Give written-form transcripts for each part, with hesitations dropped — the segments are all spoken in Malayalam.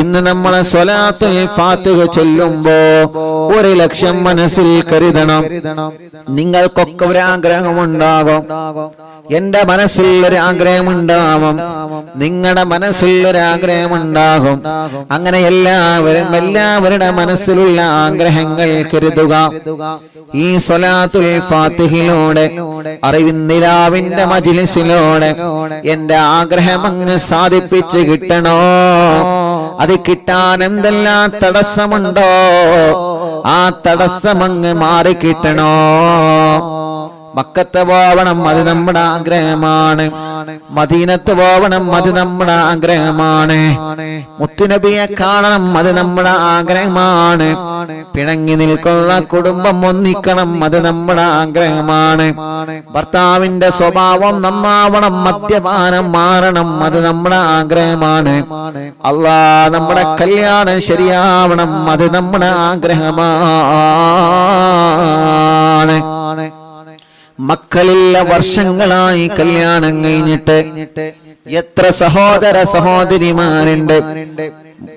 ഇന്ന് നമ്മളെ സ്വലാത്തുൽ ഫാത്തിഹ ചൊല്ലുമ്പോ 1,00,000 മനസ്സിൽ കരുതണം. നിങ്ങൾക്കൊക്കെ ഒരു ആഗ്രഹമുണ്ടാകും, എന്റെ മനസ്സിൽ ഒരു ആഗ്രഹമുണ്ടാകും, നിങ്ങളുടെ മനസ്സിൽ ഒരു ആഗ്രഹമുണ്ടാകും. അങ്ങനെ എല്ലാവരുടെ മനസ്സിലുള്ള ആഗ്രഹങ്ങൾ കരുതുക. ഈ സ്വലാത്തുൽ ഫാത്തിഹയിലൂടെ അറിവിന്ദിലാവിന്റെ മജ്ലിസിലൂടെ എന്റെ ആഗ്രഹം അങ്ങ് സാധിപ്പിച്ച് കിട്ടണോ? അത് കിട്ടാൻ എന്തെല്ലാം തടസ്സമുണ്ടോ ആ തടസ്സമങ്ങ് മാറിക്കിട്ടണോ? മക്കത്ത് പോവണം, അത് നമ്മുടെ ആഗ്രഹമാണ്. മദീനത്ത് പോവണം, അത് നമ്മുടെ ആഗ്രഹമാണ്. മുത്തുനബിയെ കാണണം, അത് നമ്മുടെ ആഗ്രഹമാണ്. പിണങ്ങി നിൽക്കുന്ന കുടുംബം ഒന്നിക്കണം, അത് നമ്മുടെ ആഗ്രഹമാണ്. ഭർത്താവിന്റെ സ്വഭാവം നന്നാവണം, മദ്യപാനം മാറണം, അത് നമ്മുടെ ആഗ്രഹമാണ്. അല്ലാഹ് നമ്മുടെ കല്യാണം ശരിയാവണം, അത് നമ്മുടെ ആഗ്രഹമാണ്. മക്കളില്ല വർഷങ്ങളായി കല്യാണം കഴിഞ്ഞിട്ട് എത്ര സഹോദര സഹോദരിമാരുണ്ട്.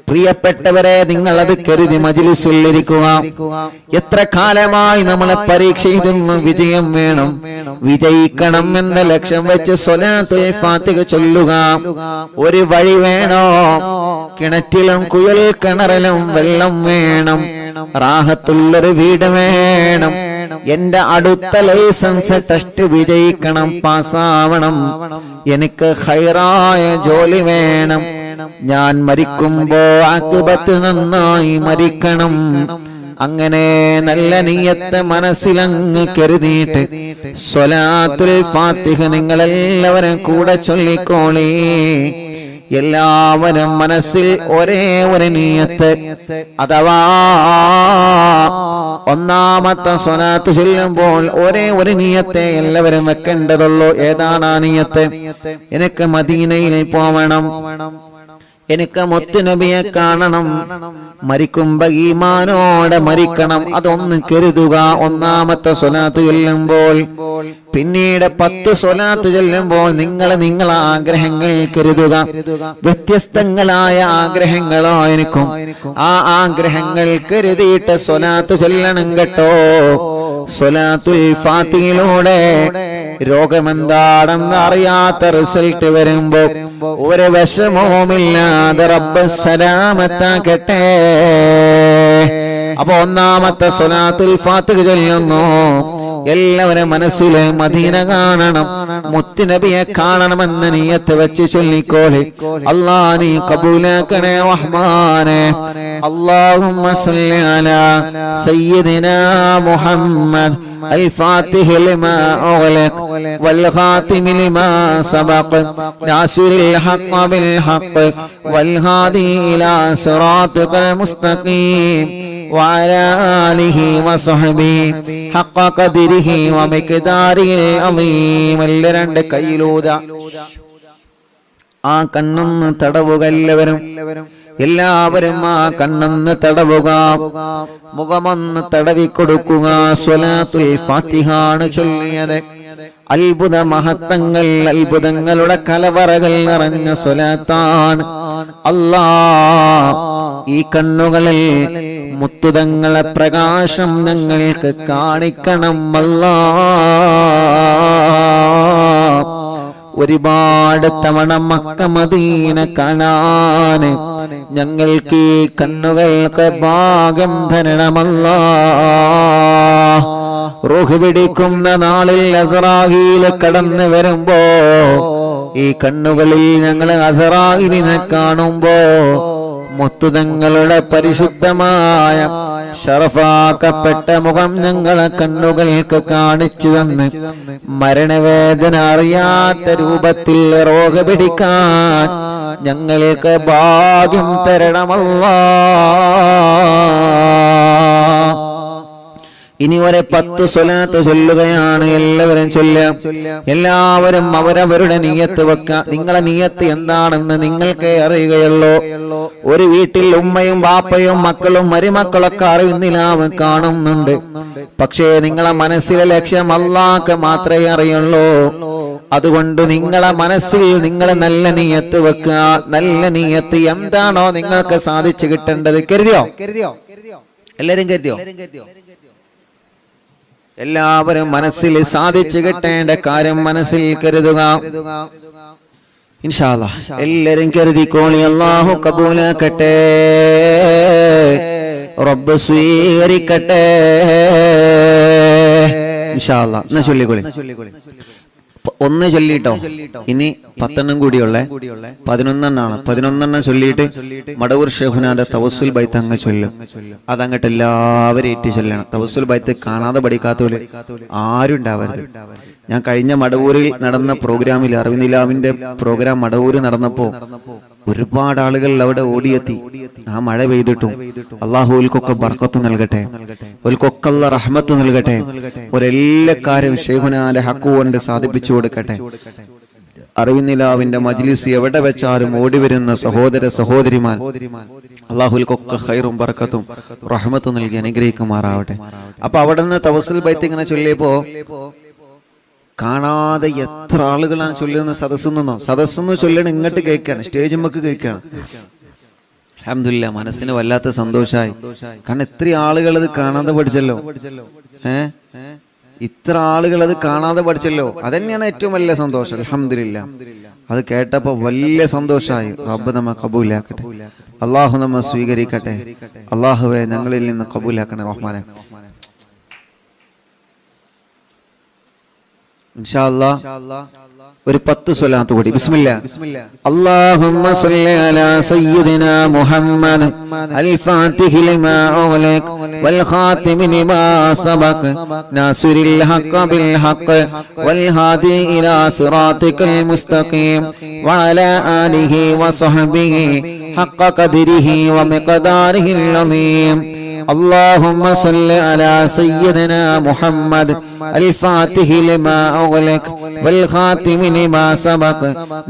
പ്രിയപ്പെട്ടവരെ, നിങ്ങൾ അത് കരുതി മജ്ലിസിൽ ഇരിക്കുക. എത്ര കാലമായി നമ്മളെ പരീക്ഷ എഴുതുന്നു, വിജയം വേണം, വിജയിക്കണം എന്ന ലക്ഷ്യം വെച്ച് സ്വലാത്തുൽ ഫാത്തിഹ ചൊല്ലുക. ഒരു വഴി വേണോ? കിണറ്റിലും കുഴൽ കിണറിലും വെള്ളം വേണം, റാഹത്തുള്ളൊരു വീട് വേണം, എന്റെ അടുത്ത ലൈസൻസ് ടെസ്റ്റ് വിജയിക്കണം, പാസ്സാവണം, എനിക്ക് ഖൈറായ ജോലി വേണം, ഞാൻ മരിക്കുമ്പോ ആഖിബത്ത് നന്നായി മരിക്കണം. അങ്ങനെ നല്ല നിയ്യത്ത് മനസ്സിലങ്ങ് കരുതിയിട്ട് സ്വലാത്തുൽ ഫാത്തിഹ നിങ്ങളെല്ലാവരും കൂടെ ചൊല്ലിക്കോളി. എല്ലാവരും മനസ്സിൽ ഒരേ ഒരു നിയ്യത്ത്, അഥവാ ഒന്നാമത്തെ സ്വലാത്ത് ചൊല്ലുമ്പോൾ ഒരേ ഒരു നിയ്യത്തെ എല്ലാവരും വെക്കേണ്ടതുള്ളൂ. ഏതാണ് ആ നിയ്യത്ത്? എനിക്ക് മദീനയിൽ പോവണം, എനിക്ക് മുത്തുനബിയെ കാണണം, മരിക്കുമ്പോ ഈമാനോടെ മരിക്കണം, അതൊന്ന് കരുതുക ഒന്നാമത്തെ സ്വലാത്ത് ചൊല്ലുമ്പോൾ. പിന്നീട് 10 സ്വലാത്ത് ചൊല്ലുമ്പോൾ നിങ്ങളെ ആഗ്രഹങ്ങൾ കരുതുക. വ്യത്യസ്തങ്ങളായ ആഗ്രഹങ്ങളായിരിക്കും. ആ ആഗ്രഹങ്ങൾ കരുതിയിട്ട് സ്വലാത്ത് ചൊല്ലണം കേട്ടോ. സ്വലാത്തുൽ ഫാത്തിഹയിലൂടെ രോഗമെന്താണെന്ന് അറിയാത്ത റിസൾട്ട് വരുമ്പോ ഒരു വിഷമവുമില്ലാതെ റബ്ബ് സലാമത്താക്കട്ടെ. അപ്പൊ ഒന്നാമത്തെ സ്വലാത്തുൽ ഫാത്തിഹ ചൊല്ലുന്നു. എല്ലാവരും മനസ്സിലെ മദീന കാണണം, മുത്തുനബിയെ കാണണമെന്ന് നിയ്യത്ത് വെച്ച് ചൊല്ലിക്കോളി. അല്ലാഹ് നീ കബൂലാക്കണേ റഹ്മാനെ. അല്ലാഹുമ്മ സ്വല്ലി അലാ സയ്യിദിനാ മുഹമ്മദ് الفاتح لما أغلق والخاتم لما سبق ناصر الحق بالحق والهادي إلى صراطك المستقيم وعلى آله وصحبه حق قدره ومقداره العظيم. രണ്ട് കൈയിലൂത ആ കണ്ണൊന്ന് തടവുക. എല്ലാവരും ആ കണ്ണൊന്ന് തടവുക, മുഖമൊന്ന് തടവിക്കൊടുക്കുക. സ്വലാത്തുൽ ഫാത്തിഹാണ് ചൊല്ലിയത്. അത്ഭുത മഹത്വങ്ങൾ, അത്ഭുതങ്ങളുടെ കലവറകൾ നിറഞ്ഞ സ്വലാത്താണ്. അല്ലാഹ് ഈ കണ്ണുകളിൽ മുത്തുതങ്ങളെ പ്രകാശം ഞങ്ങൾക്ക് കാണിക്കണം. അല്ലാഹ് ഒരുപാട് തവണ മക്ക മദീന കാണാന് ഞങ്ങൾക്ക് ഈ കണ്ണുകൾക്ക് ഭാഗ്യം തരണമല്ലാഹ്. റൂഹ് പിടിക്കുന്ന നാളിൽ അസ്റായീൽ കടന്നു വരുമ്പോ ഈ കണ്ണുകളിൽ ഞങ്ങൾ അസ്റായീലിനെ കാണുമ്പോ മുത്തുതങ്ങളുടെ പരിശുദ്ധമായ ശറഫാക്കപ്പെട്ട മുഖം ഞങ്ങളെ കണ്ണുകൾക്ക് കാണിച്ചു തന്ന് മരണവേദന അറിയാത്ത രൂപത്തിൽ റോഗ് പിടിക്കാൻ ഞങ്ങൾക്ക് ഭാഗ്യം തരണമല്ലാഹ്. ഇനി ഒരു 10 സ്വലാത്ത് ചൊല്ലുകയാണ്. എല്ലാവരും ചൊല്ലാം. എല്ലാവരും അവരവരുടെ നിയ്യത്ത് വെക്കുക. നിങ്ങളെ നിയ്യത്ത് എന്താണെന്ന് നിങ്ങൾക്കേ അറിയുകയുള്ളൂ. ഒരു വീട്ടിൽ ഉമ്മയും ബാപ്പയും മക്കളും മരുമക്കളൊക്കെ അറിയുന്നില്ലാവ് കാണുന്നുണ്ട്. പക്ഷേ നിങ്ങളെ മനസ്സിലെ ലക്ഷ്യം അല്ലാഹ്ക്ക് മാത്രമേ അറിയുള്ളൂ. അതുകൊണ്ട് നിങ്ങളെ മനസ്സിൽ നിങ്ങൾ നല്ല നിയ്യത്ത് വെക്കുക. നല്ല നിയ്യത്ത് എന്താണോ നിങ്ങൾക്ക് സാധിച്ചു കിട്ടേണ്ടത് കരുതിയോ? എല്ലാരും കരുതിയോ? എല്ലാവരും മനസ്സിൽ സാധിച്ചു കിട്ടേണ്ട കാര്യം മനസ്സിൽ കരുതുക. ഇൻഷാ അല്ലാഹ് എല്ലാരും കരുതിക്കോളി. അല്ലാഹു കബൂലാക്കട്ടെ, റബ്ബ് സ്വീകരിക്കട്ടെ. ഇൻഷാ അല്ലാഹ് എന്നാ ചൊല്ലിക്കോളി. ഒന്ന് ചൊല്ലിട്ടോ. ഇനി 10 കൂടിയുള്ളേ, 11 11 ചൊല്ലിയിട്ട് മടവൂർ ഷെഹുനാന്റെ തവസ്സുൽ ബൈത്ത് അങ്ങ് ചൊല്ലും. അതങ്ങട്ട് എല്ലാവരും ഏറ്റി ചൊല്ലണം. തവസ്സുൽ ബൈത്ത് കാണാതെ പഠിക്കാത്തവര് ആരും ഉണ്ടാവരുത്. ഞാൻ കഴിഞ്ഞ മടവൂരിൽ നടന്ന പ്രോഗ്രാമിൽ, അറിവിനിലാവിന്റെ പ്രോഗ്രാം മടവൂര് നടന്നപ്പോ ഒരുപാട് ആളുകൾ അവിടെ ഓടിയെത്തി. ആ മഴ പെയ്തിട്ടും അള്ളാഹു ഓൽക്കൊക്കെ ബർക്കത്ത് നൽകട്ടെ, ഓൽക്കൊക്കെ അല്ലാഹ് റഹ്മത്ത് നൽകട്ടെ. ഒരെല്ലാ കാര്യം ഷെയ്ഖുനാന്റെ ഹക്ക് കൊണ്ട് സാധിപ്പിച്ചു കൊടുക്കട്ടെ. അറിവിനിലാവിന്റെ മജ്ലിസ് എവിടെ വെച്ചാലും ഓടി വരുന്ന സഹോദര സഹോദരിമാർ അള്ളാഹുൽക്കൊക്കെ ഖൈറും ബർക്കത്തും റഹ്മത്തും നൽകി അനുഗ്രഹിക്കുമാറാവട്ടെ. അപ്പൊ അവിടെ നിന്ന് തവസ്സുൽ ബൈത്ത് ഇങ്ങനെ ചൊല്ലിയപ്പോ കാണാതെ എത്ര ആളുകളാണ് ചൊല്ലുന്ന സദസ്സെന്ന് ചൊല്ലണം. ഇങ്ങോട്ട് കേൾക്കാണ്, സ്റ്റേജുമ്മക്ക് കേൾക്കാണ്. അൽഹംദുലില്ലാ, മനസ്സിന് വല്ലാത്ത സന്തോഷമായി. കാരണം ഇത്ര ആളുകൾ അത് കാണാതെ പഠിച്ചല്ലോ. ഇത്ര ആളുകൾ അത് കാണാതെ പഠിച്ചല്ലോ. അതന്നെയാണ് ഏറ്റവും വലിയ സന്തോഷം. അൽഹംദുലില്ലാ, അത് കേട്ടപ്പോ വലിയ സന്തോഷമായി. റബ്ബ് നമ്മെ കബൂലാക്കട്ടെ, അള്ളാഹു നമ്മെ സ്വീകരിക്കട്ടെ. അള്ളാഹുവെ ഞങ്ങളിൽ നിന്ന് കബൂലാക്കണേ റഹ്മാനെ. ഇൻഷാ അല്ലാഹ് ഒരു 10 സ്വലാത്ത് കൂടി. ബിസ്മില്ലാ. അല്ലാഹുമ്മ സ്വല്ലി അലാ സയ്യിദിനാ മുഹമ്മദ് അൽ ഫാത്തിഹി ലിമാ ഉഗ്ലിഖ വൽ ഖാതിമി ലിമാ സബഖ നാസിറിൽ ഹഖ് ബിൽ ഹഖ് വൽ ഹാദി ഇലാ സിറാതികൽ മുസ്തഖീം വഅലാ ആലിഹി വസഹ്ബിഹി ഹഖ് ഖദ്രിഹി വമിഖ്ദാരിഹിൽ അളീം. اللهم صل على سيدنا محمد الفاتح لما أغلق والخاتم لما سبق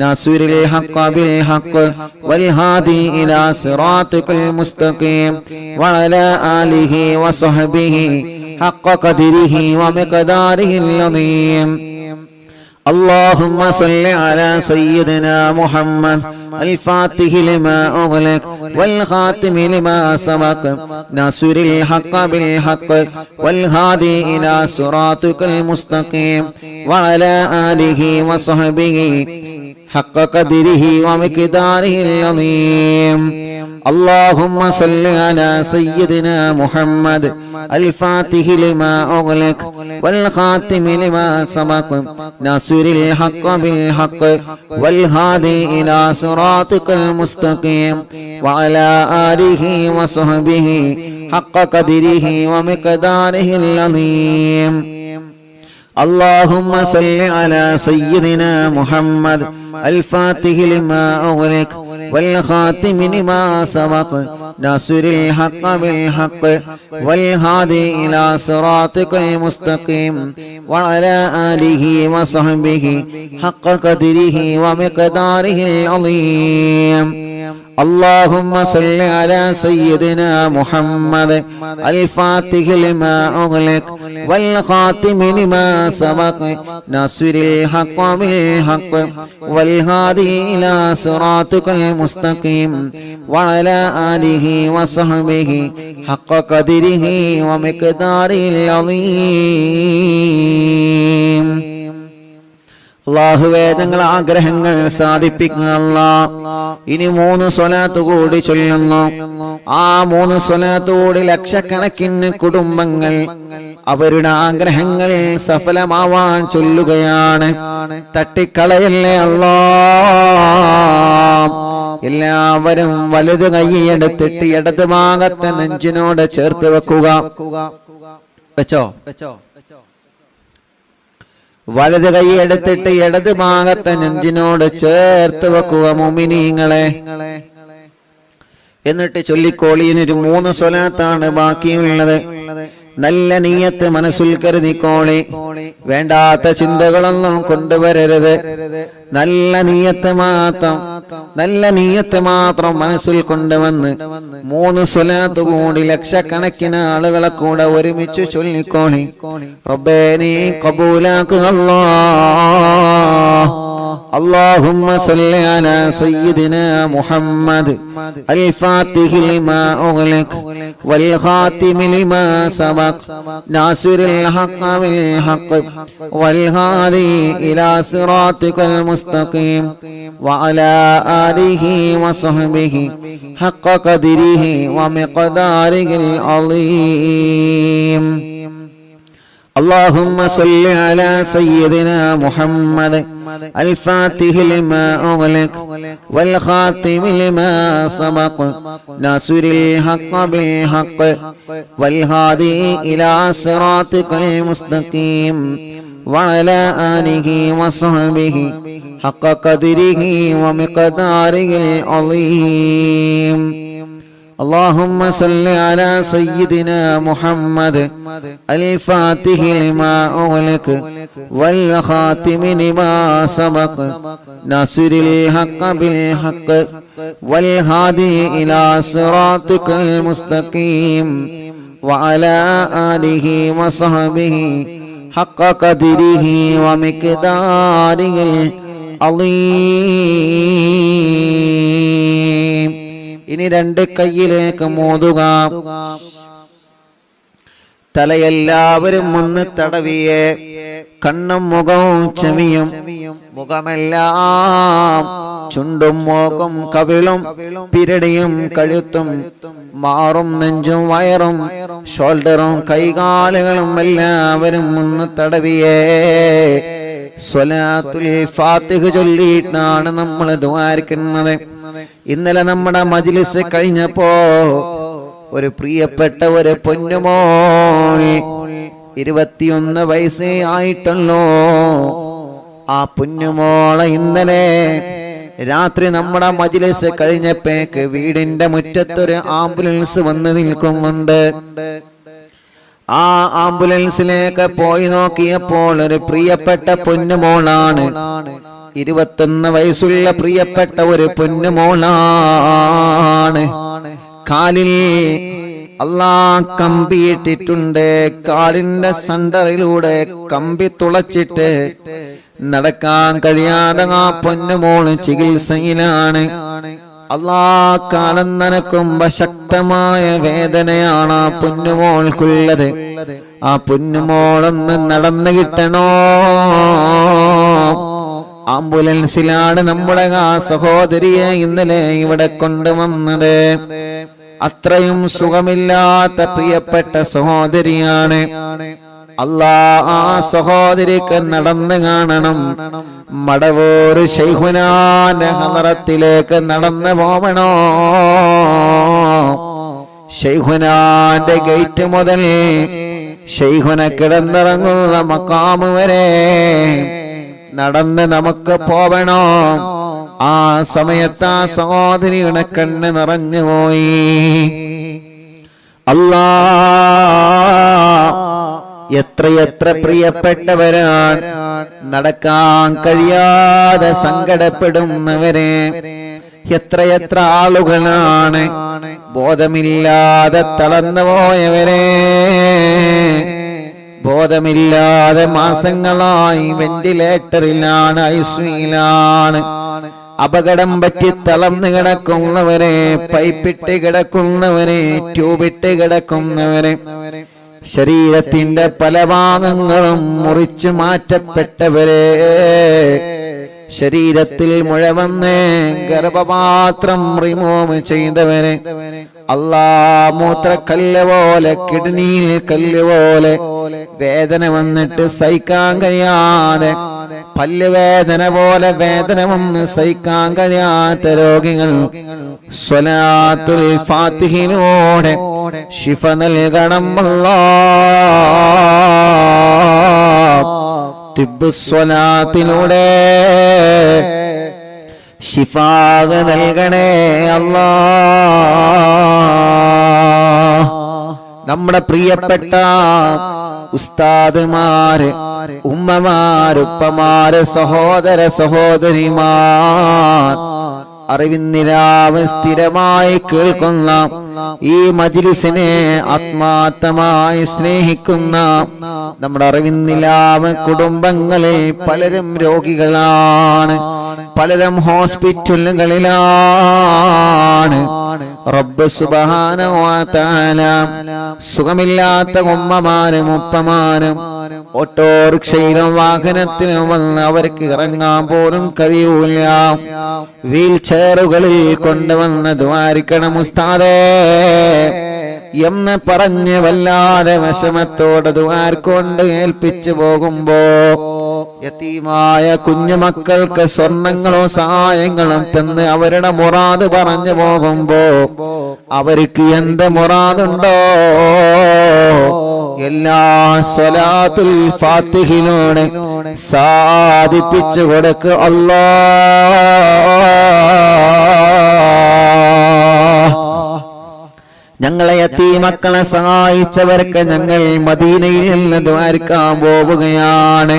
ناصر الحق بالحق والهادي إلى صراطك المستقيم وعلى آله وصحبه حق قدره ومقداره العظيم. اللهم صل على سيدنا محمد الفاتح لما أغلق والخاتم لما سبق ناصر الحق بالحق والهادي إلى صراطك المستقيم وعلى آله وصحبه حق قدره ومقداره العظيم. اللهم صل على سيدنا محمد الفاتح لما أغلق والخاتم لما سبق ناصر الحق بالحق والهادي إلى صراطك المستقيم وعلى آله وصحبه حق قدره ومقداره العظيم. اللهم صل على سيدنا محمد الفاتح لما أغلق والخاتم لما سبق ناصر الحق بالحق والهادي إلى صراطك المستقيم وعلى آله وصحبه حق قدره ومقداره العظيم. اللهم صل على سيدنا محمد الفاتح لما أغلق والخاتم لما سبق ناصر الحق بالحق والهادي إلى صراطك المستقيم وعلى آله وصحبه حق قدره ومقداره العظيم. അല്ലാഹുവേ ഞങ്ങളുടെ ആഗ്രഹങ്ങൾ സാധിപ്പിക്കുക അല്ലാഹ്. ഇനി 3 സ്വലാത്ത് കൂടി ചൊല്ലുന്നു. ആ 3 സ്വലാത്ത് കൂടി ലക്ഷക്കണക്കിന് കുടുംബങ്ങൾ അവരുടെ ആഗ്രഹങ്ങൾ സഫലമാവാൻ ചൊല്ലുകയാണ്. തട്ടിക്കളയല്ലേ അല്ലാഹ്. എല്ലാവരും വലത് കൈയെടുത്തിട്ട് ഇടത് ഭാഗത്തെ നെഞ്ചിനോട് ചേർത്ത് വെക്കുക. വെച്ചോ? വലത് കൈ എടുത്തിട്ട് ഇടത് ഭാഗത്തെ നെഞ്ചിനോട് ചേർത്ത് വെക്കുക മുഅ്മിനീങ്ങളെ. എന്നിട്ട് ചൊല്ലിക്കോളിയിനൊരു 3 സ്വലാത്താണ് ബാക്കിയുള്ളത്. നല്ല നീയത്ത് മനസ്സിൽ കരുതിക്കോളി. വേണ്ടാത്ത ചിന്തകളൊന്നും കൊണ്ടുവരരുത്. നല്ല നീയത്ത് മാത്രം മനസ്സിൽ കൊണ്ടുവന്ന് 3 സ്വലാത്ത് കൂടി ലക്ഷക്കണക്കിന് ആളുകളെ കൂടെ ഒരുമിച്ച് ചൊല്ലിക്കോളി. റബ്ബേ നീ ഖബൂലാക്കുക അല്ലാഹ്. اللهم صل على سيدنا محمد الفاتح لما أغلق والخاتم لما سبق ناصر الحق بالحق والهادي إلى صراطك المستقيم وعلى آله وصحبه حق قدره ومقداره العظيم. اللهم صل على سيدنا محمد الفاتح لما أغلق والخاتم لما سبق ناصر الحق بالحق والهادي إلى صراطك المستقيم وعلى آله وصحبه حق قدره ومقداره العظيم. اللهم صل على سيدنا محمد الفاتح لما أغلق والخاتم لما سبق ناصر الحق بالحق والهادي إلى صراطك المستقيم وعلى آله وصحبه حق قدره ومقداره العظيم. ഇനി 2 കൈയിലേക്ക് മോതുക. തലയെല്ലാവരും ഒന്ന് തടവിയേ. കണ്ണും മുഖവും ചെവിയും മുഖമെല്ലാം ചുണ്ടും മൂക്കും കവിളും പിരടിയും കഴുത്തും മാറും നെഞ്ചും വയറും ഷോൾഡറും കൈകാലുകളും എല്ലാവരും ഒന്ന് തടവിയേ. സ്വലാത്തുൽ ഫാത്തിഹ് ചൊല്ലിയിട്ടാണ് നമ്മൾ ദുആരിക്കുന്നത്. ഇന്നലെ നമ്മുടെ മജ്ലിസ് കഴിഞ്ഞപ്പോ ഒരു പ്രിയപ്പെട്ട ഒരു പൊന്നുമോൾ 21 വയസ്സേ ആയിട്ടുള്ളൂ. ആ പൊന്നുമോളെ ഇന്നലെ രാത്രി നമ്മുടെ മജ്ലിസ് കഴിഞ്ഞപ്പോഴേക്ക് വീടിന്റെ മുറ്റത്തൊരു ആംബുലൻസ് വന്ന് നിൽക്കുന്നുണ്ട്. ആ ആംബുലൻസിലേക്ക് പോയി നോക്കിയപ്പോൾ ഒരു പ്രിയപ്പെട്ട പൊന്നുമോളാണ്. 21 വയസ്സുള്ള പ്രിയപ്പെട്ട ഒരു പൊന്നുമോളാണ്. കാലിൽ അല്ലാഹ് കമ്പിയിട്ടിട്ടുണ്ട്. കാലിന്റെ സെന്ററിലൂടെ കമ്പി തുളച്ചിട്ട് നടക്കാൻ കഴിയാതെ ആ പൊന്നുമോള് ചികിത്സയിലാണ്. അല്ലാഹ് കാലം നനക്കുമ്പോ ശക്തമായ വേദനയാണ് ആ പൊന്നുമോൾക്കുള്ളത്. ആ പൊന്നുമോളൊന്ന് നടന്നു കിട്ടണോ. ആംബുലൻസിലാണ് നമ്മുടെ ആ സഹോദരിയെ ഇന്നലെ ഇവിടെ കൊണ്ടുവന്നത്. അത്രയും സുഖമില്ലാത്ത പ്രിയപ്പെട്ട സഹോദരിയാണ്. അല്ലാഹ് ആ സഹോദരിക്ക് നടന്നു കാണണം. മടവൂർ ശൈഖുനാന്റെ ഹളറത്തിലേക്ക് നടന്നു പോവണോ. ശൈഖുനാന്റെ ഗേറ്റ് മുതൽ ശൈഖുന കിടന്നിറങ്ങുന്ന മഖാമ് വരെ നടന്ന് നമുക്ക് പോവണോ. ആ സമയത്ത് ആ സഹോദരിയുടെ കണ്ണ് നിറഞ്ഞുപോയി. അല്ലാഹ് എത്രയെത്ര പ്രിയപ്പെട്ടവരാണ് നടക്കാൻ കഴിയാതെ സങ്കടപ്പെടുന്നവരെ. എത്രയെത്ര ആളുകളാണ് ബോധമില്ലാതെ തളർന്നു പോയവരെ. ബോധമില്ലാതെ മാസങ്ങളായി വെന്റിലേറ്ററിലാണ്, ഐസിയുലാണ്. അപകടം പറ്റി തളർന്നു കിടക്കുന്നവരെ, പൈപ്പിട്ട് കിടക്കുന്നവരെ, ട്യൂബിട്ട് കിടക്കുന്നവരെ, ശരീരത്തിന്റെ പല ഭാഗങ്ങളും മുറിച്ചു മാറ്റപ്പെട്ടവരെ, ശരീരത്തിൽ മുഴ വന്ന് ഗർഭപാത്രം റിമൂവ് ചെയ്തവരെ, അല്ലാഹ് മൂത്രക്കല്ല് പോലെ, കിഡ്നിയിൽ കല്ല് പോലെ വേദന വന്നിട്ട് സഹിക്കാൻ കഴിയാതെ, പല്ലുവേദന പോലെ വേദന വന്ന് സഹിക്കാൻ കഴിയാത്ത രോഗികൾ സ്വലാത്തുൽ ഫാത്തിഹിലൂടെ ശിഫ നൽകണം അല്ലാഹ്. തിബ്ബു സ്വലാത്തിലൂടെ ശിഫാ നൽകണേ അല്ലാഹ്. നമ്മുടെ പ്രിയപ്പെട്ട ഉസ്താദുമാര്, ഉമ്മമാര്, ഉപ്പമാര്, സഹോദര സഹോദരിമാർ, അറിവിന്നിലാവ് സ്ഥിരമായി കേൾക്കുന്ന ഈ മജ്ലിസിനെ ആത്മാർത്ഥമായി സ്നേഹിക്കുന്ന നമ്മുടെ അറിവിന്നിലാവ് കുടുംബങ്ങളിൽ പലരും രോഗികളാണ്, പലരും ഹോസ്പിറ്റലുകളിലാണ്. റബ്ബ് സുബ്ഹാനഹു വ തആല സുഖമില്ലാത്ത ഉമ്മമാരും ഉപ്പമാരും ഓട്ടോറിക്ഷയിലും വാഹനത്തിലും വന്ന് അവർക്ക് ഇറങ്ങാൻ പോലും കഴിയൂല, വീൽ ചെയറുകളിൽ കൊണ്ടുവന്ന് ദ്വാരിക്കണം ഉസ്താദേ എന്ന് പറഞ്ഞ് വല്ലാതെ വിഷമത്തോടെ ദ്വാർക്കൊണ്ട് ഏൽപ്പിച്ചു പോകുമ്പോ യതീമായ കുഞ്ഞുമക്കൾക്ക് സ്വർണങ്ങളോ സഹായങ്ങളും തന്ന് അവരുടെ മുറാദ് പറഞ്ഞു പോകുമ്പോ അവർക്ക് എന്ത് മുറാദുണ്ടോ എല്ലാ സ്വലാത്തുൽ ഫാത്തിഹിനോട് സാധിപ്പിച്ചു കൊടുക്ക് അല്ലാഹ്. ഞങ്ങളെ യതീമക്കളെ സഹായിച്ചവർക്ക് ഞങ്ങൾ മദീനയിൽ നിന്ന് ദ്വാരക്കാൻ പോവുകയാണ്.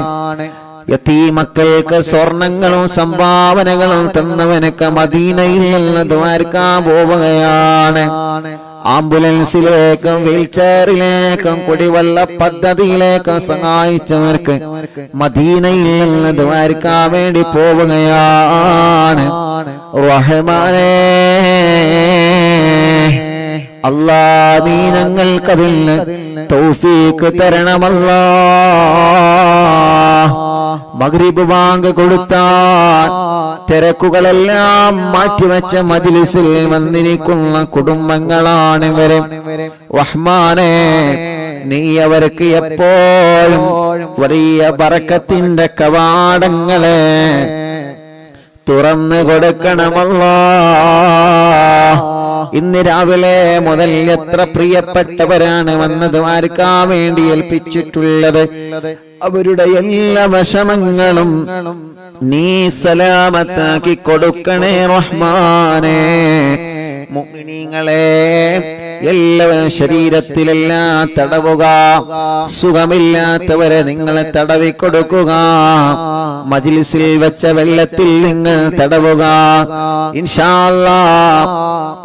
യതീമക്കൾക്ക് സ്വർണങ്ങളും സംഭാവനകളും തന്നവനൊക്കെ മദീനയിൽ നിന്ന് ദ്വാരക്കാൻ പോവുകയാണ്. ആംബുലൻസിലേക്കും വീൽചെയറിലേക്കും കുടിവെള്ള പദ്ധതിയിലേക്കും സഹായിച്ചവർക്ക് മദീനയിൽ നിന്ന് ദ്വാരക്കാൻ വേണ്ടി പോവുകയാണ്. റഹ്മാനേ അല്ലാ, നീ ഞങ്ങൾക്കതിന് തൗഫീഖ് തരണമല്ലാ. മഗ്രിബ് ബാങ്ക് കൊടുത്താൽ തിരക്കുകളെല്ലാം മാറ്റിവെച്ച മജ്ലിസിൽ വന്നിരിക്കുന്ന കുടുംബങ്ങളാണ് ഇവര്. റഹ്മാനേ, നീ അവർക്ക് എപ്പോഴും വലിയ ബറക്കത്തിന്റെ കവാടങ്ങളെ തുറന്നു കൊടുക്കണമല്ലാ. ഇന്ന് രാവിലെ മുതൽ എത്ര പ്രിയപ്പെട്ടവരാണ് വന്നത് ദ്വാരക്കാൻ വേണ്ടി ഏൽപ്പിച്ചിട്ടുള്ളത്. അവരുടെ എല്ലാ വിഷമങ്ങളും നീ സലാമത്താക്കി കൊടുക്കണേ റഹ്മാനേ. മുഅ്മിനീങ്ങളെ എല്ലാവരും ശരീരത്തിലെല്ലാം തടവുക, സുഖമില്ലാത്തവരെ നിങ്ങളെ തടവി കൊടുക്കുക, മജ്ലിസിൽ വെച്ച വെള്ളത്തിൽ നിങ്ങൾ തടവുക. ഇൻഷാ അല്ലാഹ്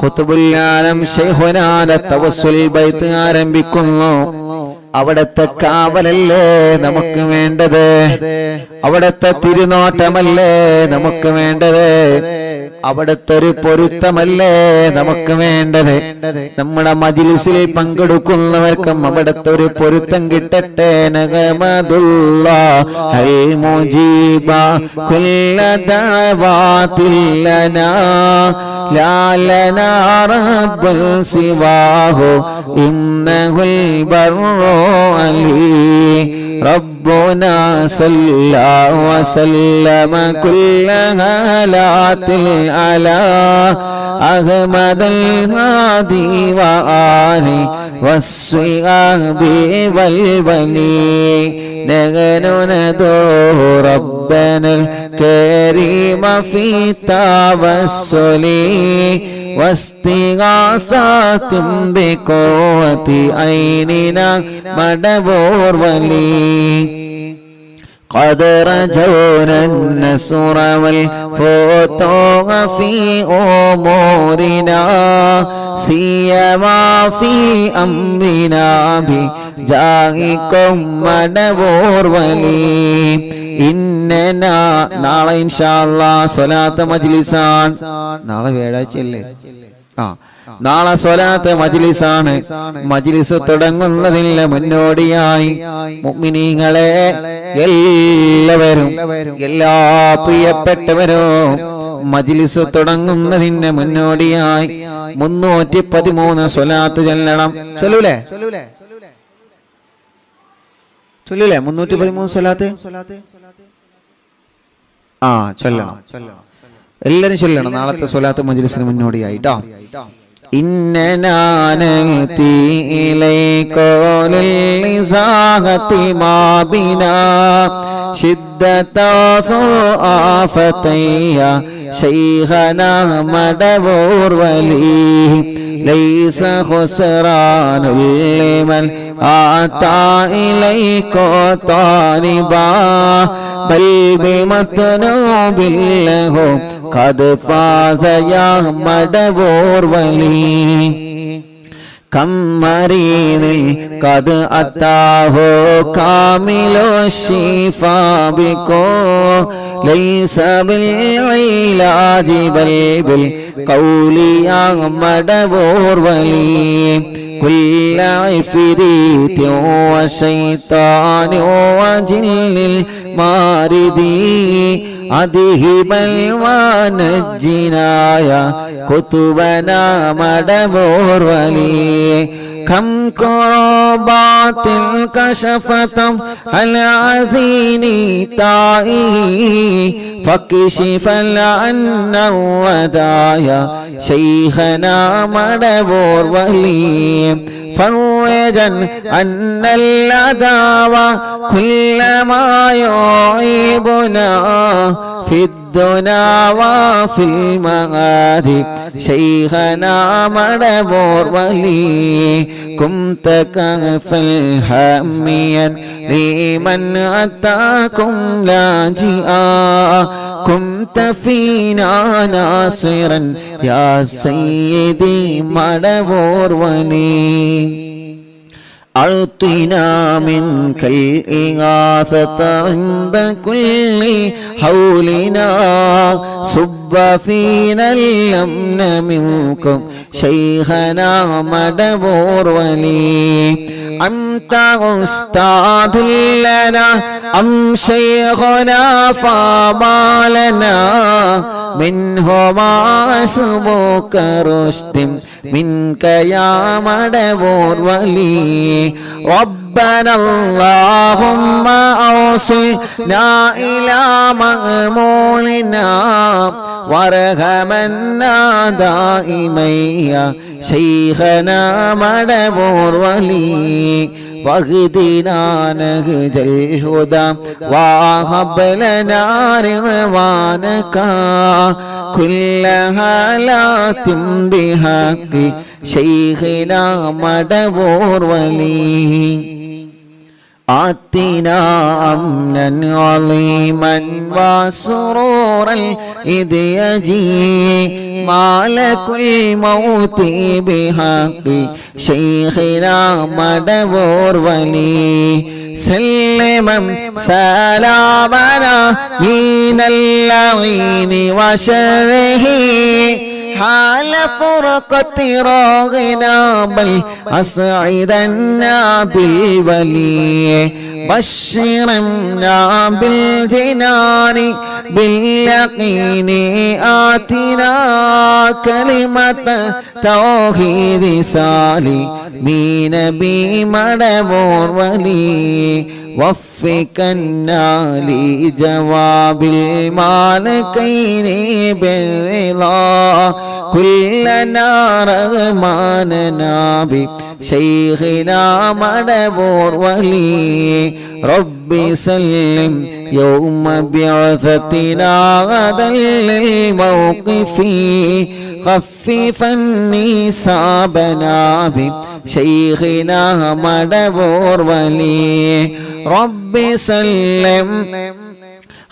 ഖുതുബുൽ ആലം ശൈഖുനാന്റെ തവസ്സുൽ ബൈത്ത് ആരംഭിക്കുന്നു. അവിടത്തെ കാവലല്ലേ നമുക്ക് വേണ്ടത്, അവിടത്തെ തിരുനോട്ടമല്ലേ നമുക്ക് വേണ്ടത്, അവിടത്തെ ഒരു പൊരുത്തമല്ലേ നമുക്ക് വേണ്ടത്. നമ്മുടെ മജ്ലിസിൽ പങ്കെടുക്കുന്നവർക്കും അവിടത്തെ ഒരു പൊരുത്തം കിട്ടട്ടെ. നഗമദുല്ലാഹൽ മുജീബ കുല്ല ദഅവാതിൽ ലനാ ലാ ലനാ റബ്ബുൽ സിവാഹു ഇന്നഹുൽ ബർറു അലി ربنا صلى وسلم كل هالات على أحمد الهادي وآله والصحاب والبني نحن ندعو ربنا الكريم في التوسل واستغاثة بقوة عيننا مدبور ولي قد رجونا النصر والفتوح في أمورنا سيما في أمرنا بجاهكم مدبور ولي ഇന്നനാ നാളെ ഇൻഷാ അല്ലാഹ് സ്വലാത്ത് മജ്ലിസാണ്. നാളെ വ്യാഴാഴ്ചയല്ലേ? നാളെ സ്വലാത്ത് മജ്ലിസാണ്. മജ്ലിസ് തുടങ്ങുന്നതിന് മുന്നോടിയായി മുഅ്മിനീങ്ങളെ എല്ലാവരും, എല്ലാ പ്രിയപ്പെട്ടവരും മജ്ലിസ് തുടങ്ങുന്നതിന് മുന്നോടിയായി 313 സ്വലാത്ത് ചൊല്ലണം. ചൊല്ലൂലേ? 313 സ്വലാത്ത് ചൊല്ലണം. എല്ലാരും ചൊല്ലണം നാളത്തെ സ്വലാത്ത് മജ്ലിസിന് മുന്നോടിയായിട്ടോ. ഇന്നനാനതി ഇലൈകോലിൽ ലിസാഹതി മാബിനാ ശിദ്ദത ആഫതയ്യ ശൈഖനാ മടവൂർ വലി ലൈസ ഖുസ്റാനുൽ ലിമൻ ആതാ ഇലൈക താനിബാ ബൽ ബിമത്നൂബിൽ ലഹു ഖദ് ഫാസ യാ മടവൂർ വലി كم مريض قد أتاه كامل الشفاء بكو ليس بالعلاج بل بالقول يا مدبور ولي كل عفريت وشيطان وجن الماردي أذهبا ونجنا يا كتبنا مدبور ولي كم كربات كشفت العزين طائه فاكشف عنا الودايا شيخنا مدبور ولي فرجا أن العداوة كل ما يعيبنا في الدنا وفي المعاد شيخنا مدبور ولي كنت كفا حاميا لمن أتاكم لاجئا كنت فينا ناصرا يا سيدي مدبور ولي أعطنا منك الإغاثة عند كل حولنا صب فينا الأمن منكم شيخنا مدبور ولي أنت أستاذ لنا أم شيخنا فما لنا منهما اسمك رشد منك يا مدبور ولي ربنا اللهم أوصلنا إلى مأمولنا وارحمنا دائما يا شيخنا مدبور ولي واهدنا نهج الهدى وهب لنا رضوانك كل حالات بحق شيخنا مدبور ولي آتنا أمنا عظيما وسرورا إذ يجي مالك الموت بحق شيخنا مدبور ولي سلما سلامنا من اللعين وشره حال فرقة راغنا بل أسعدنا بالولي بشرنا بالجنان باليقين آتنا كلمة توحيد سالمين بمدبور ولي وفقنا لجواب المالكين بالرضا كلنا رغماننا بشيخنا مدبور ولي رب سلم يوم بعثتنا غدا للموقف خففا نسابنا بشيخنا مدبور ولي رب سلم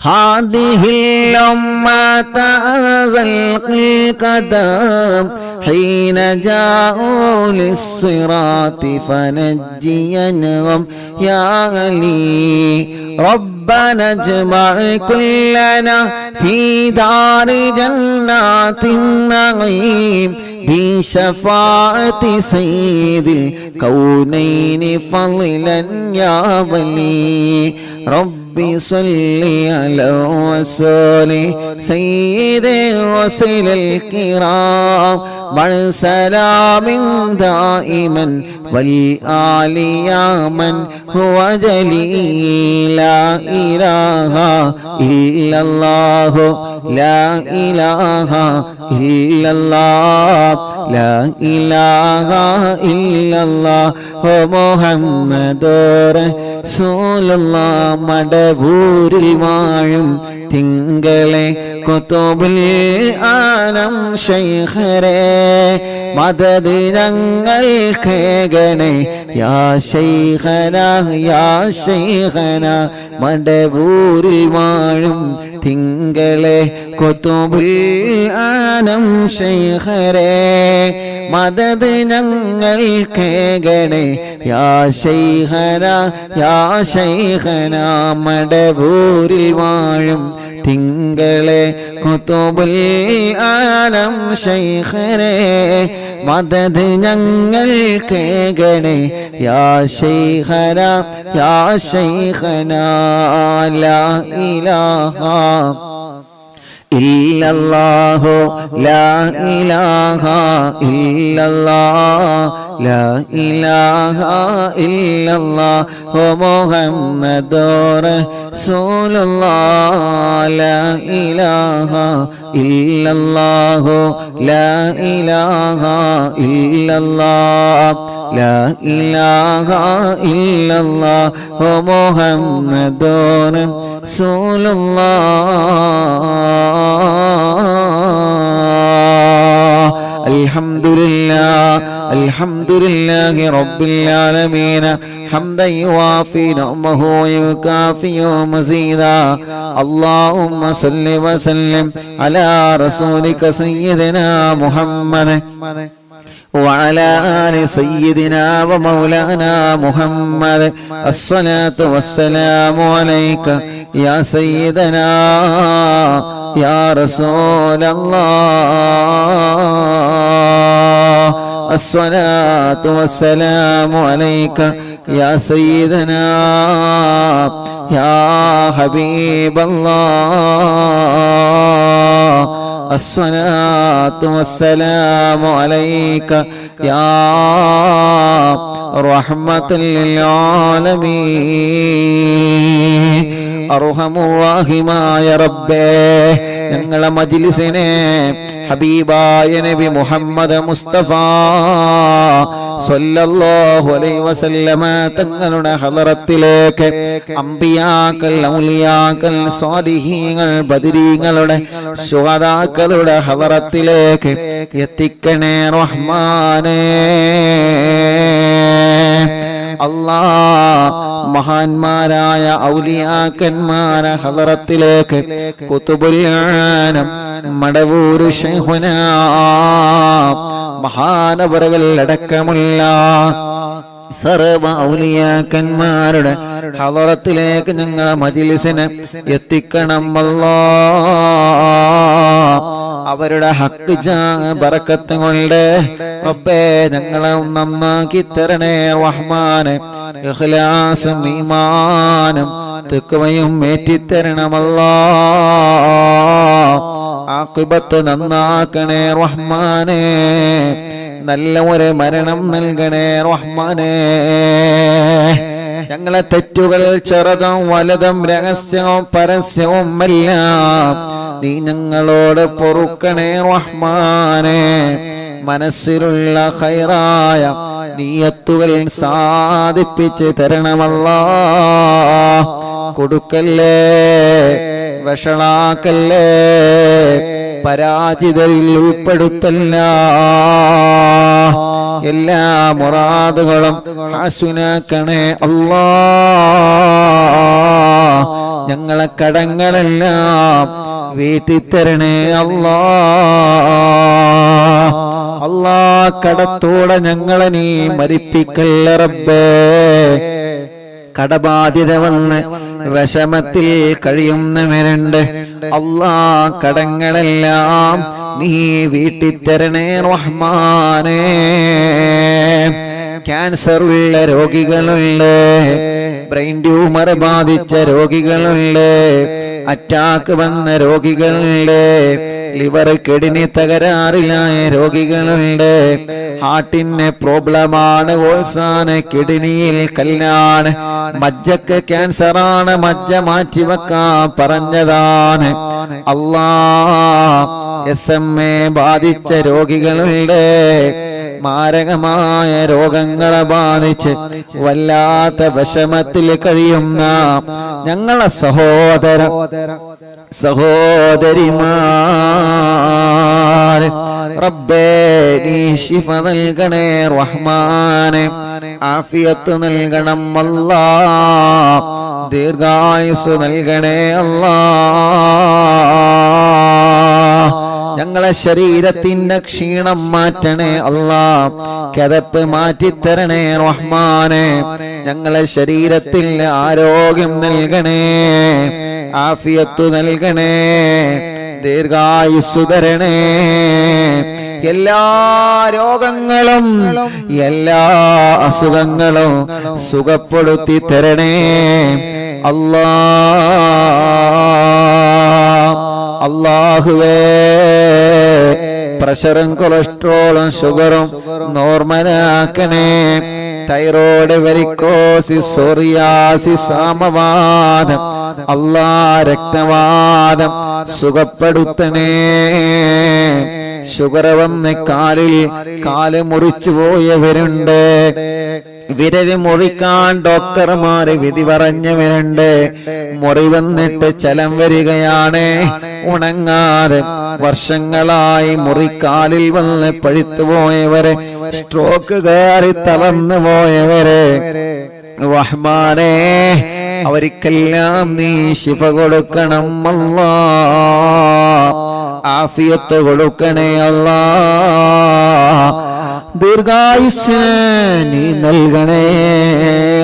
هذه الأمة أزلق القدم حين جاءوا للصراط فنجينهم يا علي ربنا اجمع كلنا في دار جنات النعيم بشفاعة سيد الكونين فضلا يا ولي رب صل على رسول سيد الرسل الكرام والسلام دائما والآل يا من هو جليل لا إله إلا الله لا إله إلا الله لا إله إلا الله محمد رسول الله മടവൂരിൽ വാഴും തിങ്കളെ കുതുബുൽ ആലം ശൈഖരേ മദദ് ഞങ്ങൾക്ക് ഗണേ യാ ശൈഖന യാ ശൈഖന മടവൂരിൽ വാഴും തിങ്കളെ കുതുബുൽ ആലം ശൈഖരേ മദദ് ഞങ്ങൾക്ക് ഗണേ യാ ശൈഖന യാ ശൈഖന മടവൂരിൽ വാഴും തിങ്കളെ കുതുബുൽ ആലം ശൈഖരേ മദദ് ഞങ്ങൾക്ക് ഗണേ യാ ശൈഖന യാ ശൈഖന ലാ ഇലാഹ ഇല്ലല്ലാഹു ലാ ഇലാഹ ഇല്ലല്ലാഹ് ലാ ഇലാഹ ഇല്ലല്ലാഹു മുഹമ്മദുർ റസൂലുള്ളാഹ് ലാ ഇലാഹ ഇല്ലല്ലാഹു ലാ ഇലാഹ ഇല്ലല്ലാഹ് ലാ ഇലാഹ ഇല്ലല്ലാഹു മുഹമ്മദുർ റസൂലുള്ളാഹ് അൽഹംദുലില്ലാഹി റബ്ബിൽ ആലമീൻ حمدا يوافي نعمه ويكافئ مزيدا اللهم صل وسلم على رسولك سيدنا محمد وعلى آل سيدنا ومولانا محمد الصلاة والسلام عليك يا سيدنا يا رسول الله الصلاة والسلام عليك يا سيدنا يا حبيب الله الصلاة والسلام عليك يا رحمة للعالمين അർഹമുറാഹിമായ റബ്ബേ ഞങ്ങളെ മജ്ലിസിനെ ഹബീബായ നബി മുഹമ്മദ് മുസ്തഫ സ്വല്ലല്ലാഹു അലൈഹി വസല്ലമ തങ്ങളുടെ ഹളറത്തിലേക്ക് അംബിയാക്കൾ ഔലിയാക്കൾ സ്വാലിഹീങ്ങൾ ബദരീങ്ങളുടെ ശുഹദാക്കളുടെ ഹളറത്തിലേക്ക് എത്തിക്കണേ റഹ്മാനേ അല്ലാഹ് മഹാന്മാരായ ഔലിയാക്കന്മാരെ ഹളറത്തിലേക്ക് കുതുബുൽ ആലം മടവൂര് ശൈഖുനാ മഹാനവറുകൾ അടക്കമുള്ള സർവ ഔലിയാക്കന്മാരുടെ ഹളറത്തിലേക്ക് ഞങ്ങളെ മജ്ലിസിനെ എത്തിക്കണം അല്ലാഹ് അവരുടെ ഹക്ക് ബറക്കത്ത് കൊണ്ട് റബ്ബേ ഞങ്ങളെ നന്നാക്കി തരണേ റഹ്മാനെ ഇഖ്ലാസും ഈമാനും തഖ്വയും ഏറ്റിത്തരണം അല്ലാഹ് ആഖിബത്ത് നന്നാക്കണേ റഹ്മാനെ നല്ല ഒരു മരണം നൽകണേ റഹ്മാനെ ഞങ്ങളെ തെറ്റുകൾ ചെറുതും വലുതും രഹസ്യവും പരസ്യവും എല്ലാം നീ ഞങ്ങളോട് പൊറുക്കണേ റഹ്മാനെ മനസ്സിലുള്ള ഖൈറായ നിയത്തുകൾ സാധിപ്പിച്ച് തരണമല്ലാഹ് കൊടുക്കല്ലേ വഷളാക്കല്ലേ പരാജിതരിൽ ഉൾപ്പെടുത്തല്ല എല്ലാ മുറാദുകളും ഹാസുനാക്കണേ അല്ലാഹ് ഞങ്ങളെ കടങ്ങളെല്ലാം വീട്ടിത്തരണേ അല്ലാഹ് അല്ലാഹ് കടത്തോടെ ഞങ്ങളെ നീ മരിപ്പിക്കല്ല റബ്ബേ കടബാധ്യത വന്ന് വിഷമത്തിൽ കഴിയുന്നവരുണ്ട് അല്ലാഹ് കടങ്ങളെല്ലാം നീ വീട്ടിത്തരണേ റഹ്മാനേ ക്യാൻസർ ഉള്ള രോഗികളുണ്ട്, ബ്രെയിൻ ട്യൂമർ ബാധിച്ച രോഗികളുണ്ട്, അറ്റാക്ക് വന്ന രോഗികളുണ്ട്, ലിവർ കിഡ്നി തകരാറിലായ രോഗികളുണ്ട്, ഹാർട്ടിന് പ്രോബ്ലമാണ്, ഓൾസാണ്, കിഡ്നിയിൽ കല്ലാണ്, മജ്ജക്ക് ക്യാൻസറാണ്, മജ്ജ മാറ്റിവെക്കാൻ പറഞ്ഞതാണ്. SMA ബാധിച്ച രോഗികളുണ്ട്, മാരകമായ രോഗങ്ങളെ ബാധിച്ച് വല്ലാത്ത വിഷമത്തിൽ കഴിയുന്ന ഞങ്ങളെ സഹോദരിമാർ, റബ്ബേ നീ ശിഫ നൽകണേ റഹ്മാനെ, ആഫിയത്ത് നൽകണം അല്ലാ, ദീർഘായുസ് നൽകണേ അല്ലാ. ഞങ്ങളെ ശരീരത്തിന്റെ ക്ഷീണം മാറ്റണേ അല്ലാ, കിതപ്പ് മാറ്റിത്തരണേ റഹ്മാനെ, ഞങ്ങളെ ശരീരത്തിൽ ആരോഗ്യം നൽകണേ, ആഫിയത്ത് നൽകണേ, ദീർഘായുസ്സു തരണേ. എല്ലാ രോഗങ്ങളും എല്ലാ അസുഖങ്ങളും സുഖപ്പെടുത്തി തരണേ അല്ലാ. അല്ലാഹുവേ, പ്രഷറും കൊളസ്ട്രോളും ഷുഗറും നോർമലാക്കണേ, തൈറോയ്ഡ്, വെരിക്കോസിസ്, സോറിയാസിസ്, ആമവാദം, അല്ലാ രക്തവാദം സുഖപ്പെടുത്തണേ. ഷുഗർ വന്ന് കാല് മുറിച്ചു പോയവരുണ്ട്, വിരല് മുറിക്കാൻ ഡോക്ടർമാര് വിധി പറഞ്ഞവരുണ്ട്, മുറി വന്നിട്ട് ചലം വരികയാണ്, ഉണങ്ങാതെ വർഷങ്ങളായി മുറിക്കാലിൽ വന്ന് പഴുത്തു പോയവരെ, സ്ട്രോക്ക് കയറി തളർന്നു പോയവരെ, റഹ്മാനേ അവർക്കെല്ലാം നീ ശിഫ കൊടുക്കണം അല്ലാ, ആഫിയത്ത് കൊടുക്കണേ അല്ലാ, ദീർഘായുസ്സ് നീ നൽകണേ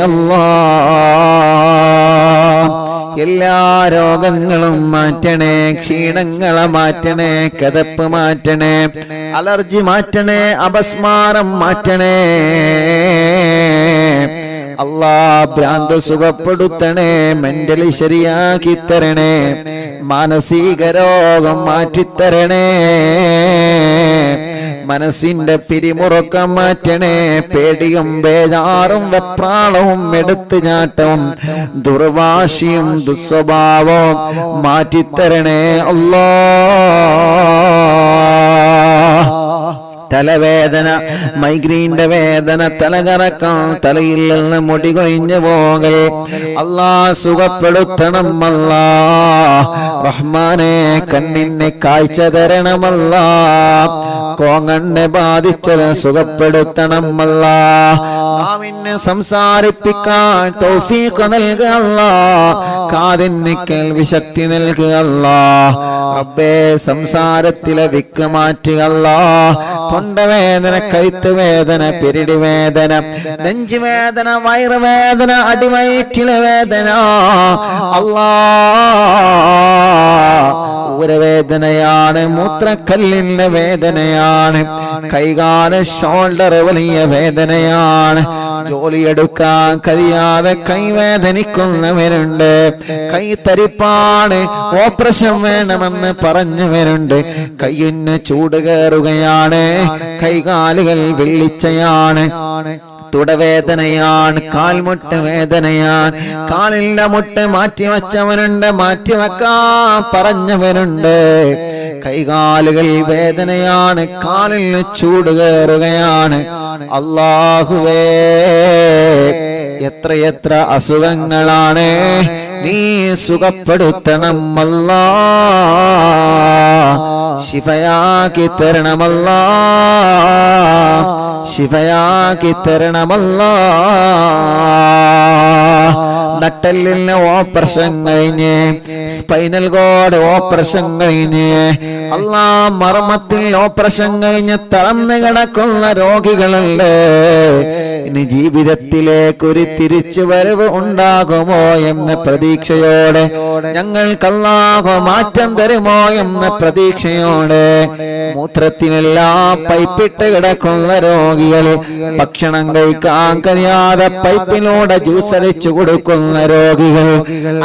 അല്ലാ. എല്ലാ രോഗങ്ങളും മാറ്റണേ, ക്ഷീണങ്ങളെ മാറ്റണേ, കിതപ്പ് മാറ്റണേ, അലർജി മാറ്റണേ, അപസ്മാരം മാറ്റണേ അല്ലാ. ഭ്രാന്ത് സുഖപ്പെടുത്തണേ, മെന്റലി ശരിയാക്കി തരണേ, മാനസിക രോഗം മാറ്റിത്തരണേ, മനസ്സിന്റെ പിരിമുറുക്കം മാറ്റണേ, പേടിയും ബേജാറും വെപ്രാളവും എടുത്തുചാട്ടവും ദുർവാശിയും ദുസ്വഭാവവും മാറ്റിത്തരണേ അല്ലാ. തലവേദന, മൈഗ്രീന്റെ വേദന, തലകറക്കം, തലയിൽ നിന്ന് മുടി കൊഴിഞ്ഞു പോകൽ അല്ലാ സുഖപ്പെടുത്തണം അല്ലാ. റഹ്മാനെ കണ്ണിന് കാഴ്ച തരണമല്ലാ, കോങ്ങണ്ണെ ബാധിച്ചത് സുഖപ്പെടുത്തണം അല്ലാ. നാവിന് സംസാരിപ്പിക്കാൻ തൗഫീഖ് നൽകുക അല്ലാ, കാതിന് കേൾവി ശക്തി നൽകുക അല്ലാ. റബ്ബേ സംസാരത്തിലെ വിക്ക് മാറ്റുക അല്ലാ. തൊണ്ടവേദന, കഴുത്ത് വേദന, പെരിടി വേദന, നെഞ്ചുവേദന, വയറുവേദന, അടിവയറ്റിലെ വേദന അല്ലാ, ഊരവേദനയാണ്, മൂത്രക്കല്ലിന്റെ വേദനയാണ്, കൈകാല ഷോൾഡർ വലിയ വേദനയാണ്, ജോലിയെടുക്കാൻ കഴിയാതെ കൈവേദനിക്കുന്നവരുണ്ട്, കൈ തരിപ്പാണ്, ഓപ്പറേഷൻ വേണമെന്ന് പറഞ്ഞവരുണ്ട്, കയ്യിന് ചൂട് കയറുകയാണ്, കൈകാലുകൾ വെള്ളിച്ചയാണ്, തുടവേദനയാണ്, കാൽമുട്ട് വേദനയാണ്, കാലിന്റെ മുട്ട് മാറ്റിവെച്ചവനുണ്ട്, മാറ്റിവെക്കാൻ പറഞ്ഞവരുണ്ട്, കൈകാലുകൾ വേദനയാണ്, കാലിന് ചൂട് കയറുകയാണ്. അല്ലാഹുവേ, എത്രയെത്ര അസുഖങ്ങളാണ്, നീ സുഖപ്പെടുത്തണം അല്ലാ, ശിഫയാക്കി തരണമല്ലാ, ശിഫയാക്കി തരണമല്ലാ. നട്ടെല്ലിന് ഓപ്പറേഷൻ കഴിഞ്ഞ്, സ്പൈനൽ കോഡ് ഓപ്പറേഷൻ കഴിഞ്ഞ്, അല്ലാ മർമ്മത്തിൽ ഓപ്പറേഷൻ കഴിഞ്ഞ് തളർന്നു കിടക്കുന്ന രോഗികളുണ്ട്. ഇനി ജീവിതത്തിലേക്ക് ഒരു തിരിച്ചു വരവ് ഉണ്ടാകുമോ എന്ന പ്രതീക്ഷയോടെ, ഞങ്ങൾക്ക് അല്ലാഹു മാറ്റം തരുമോ എന്ന പ്രതീക്ഷയോടെ, മൂത്രത്തിനെല്ലാം പൈപ്പിട്ട് കിടക്കുന്ന രോഗികൾ, ഭക്ഷണം കഴിക്കാൻ കഴിയാതെ പൈപ്പിലൂടെ ജ്യൂസ് അടിച്ചു കൊടുക്കുന്ന രോഗികൾ,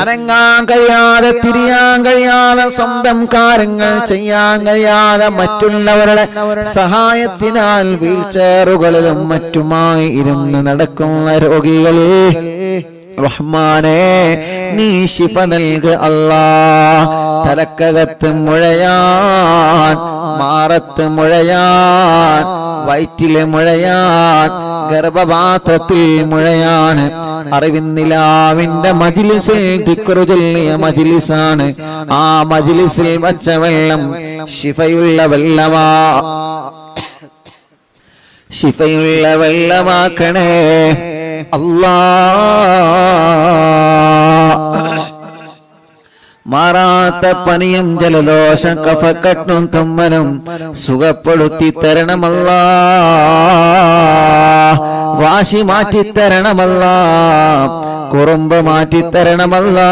അനങ്ങാൻ കഴിയാതെ തിരിയാൻ കഴിയാതെ സ്വന്തം കാര്യങ്ങൾ ചെയ്യാൻ കഴിയാതെ മറ്റുള്ളവരുടെ സഹായത്തിനാൽ വീൽ ചെയറുകളിലും മറ്റുമായി ഇരുന്ന് നടക്കുന്ന രോഗികൾ, റഹ്മാനേ നീ ശിഫ നൽക അല്ലാ. തലക്കകത്ത് മുഴയാൻ, മാറത്ത് മുഴയാൻ, വയറ്റിലെ മുഴയാൻ, ഗർഭപാത്രത്തിൽ മുഴയാണ്. അറിവിന്നിലാവിന്റെ മജ്ലിസിൽ ദിക്റ് ചൊല്ലിയ മജ്ലിസാണ്. ആ മജ്ലിസിൽ വച്ച വെള്ളം ശിഫയുള്ള വെള്ളമാ, ശിഫയുള്ള വെള്ളമാക്കണേ അല്ലാ. മാറാത്ത പനിയും ജലദോഷം കഫക്കെട്ടും തുമ്മലും സുഖപ്പെടുത്തി തരണമല്ലാ. വാശി മാറ്റിത്തരണമല്ലാ, കുറുമ്പ് മാറ്റിത്തരണമല്ലാ.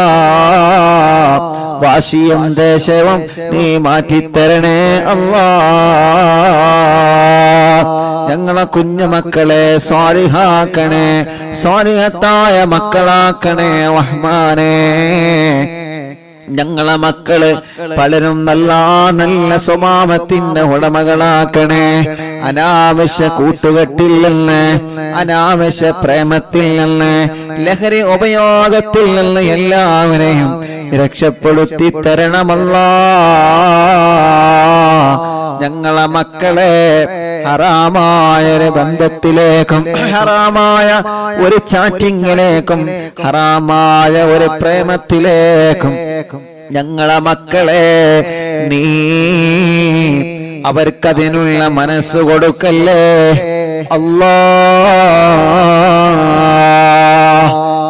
വാശിയും ദേശവും നീ മാറ്റിത്തരണേ അല്ലാ. ഞങ്ങളെ കുഞ്ഞുമക്കളെ സ്വാലിഹാക്കണേ, സ്വാലിഹത്തായ മക്കളാക്കണേ റഹ്മാനേ. ഞങ്ങളെ മക്കള് പലരും നല്ല നല്ല സ്വഭാവത്തിന്റെ ഉടമകളാക്കണേ. അനാവശ്യ കൂട്ടുകെട്ടിൽ നിന്ന്, അനാവശ്യ പ്രേമത്തിൽ നിന്ന്, ലഹരി ഉപയോഗത്തിൽ നിന്ന് എല്ലാവരെയും രക്ഷപ്പെടുത്തി തരണമല്ലാ. ഞങ്ങളെ മക്കളെ ഹറാമായ ഒരു ബന്ധത്തിലേക്കും, ഹറാമായ ഒരു ചാറ്റിങ്ങിലേക്കും, ഹറാമായ ഒരു പ്രേമത്തിലേക്കും ഞങ്ങളെ മക്കളെ നീ അവർക്കതിനുള്ള മനസ്സ് കൊടുക്കല്ലേ അല്ലാ.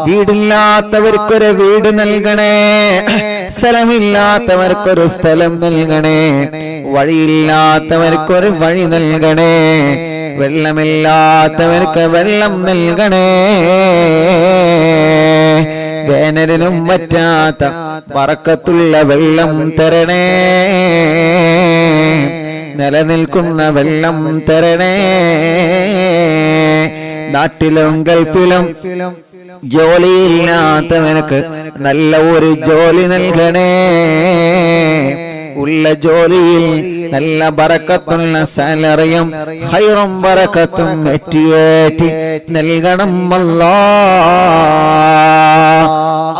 വീടില്ലാത്തവർക്കൊരു വീട് നൽകണേ, സ്ഥലമില്ലാത്തവർക്കൊരു സ്ഥലം നൽകണേ, വഴിയില്ലാത്തവർക്കൊരു വഴി നൽകണേ, വെള്ളമില്ലാത്തവർക്ക് വെള്ളം നൽകണേ. വേനലിനും പറ്റാത്ത ബറക്കത്തുള്ള വെള്ളം തരണേ, നിലനിൽക്കുന്ന വെള്ളം തരണേ. നാട്ടിലും ഗൾഫിലും ജോലിയില്ലാത്തവനക്ക് നല്ല ഒരു ജോലി നൽകണേ. ഉള്ള ജോലിയിൽ നല്ല ബറക്കത്തുള്ള സാലറിയും ഖൈറും ബറക്കത്തും ഏറ്റി നൽകണം അല്ലാ.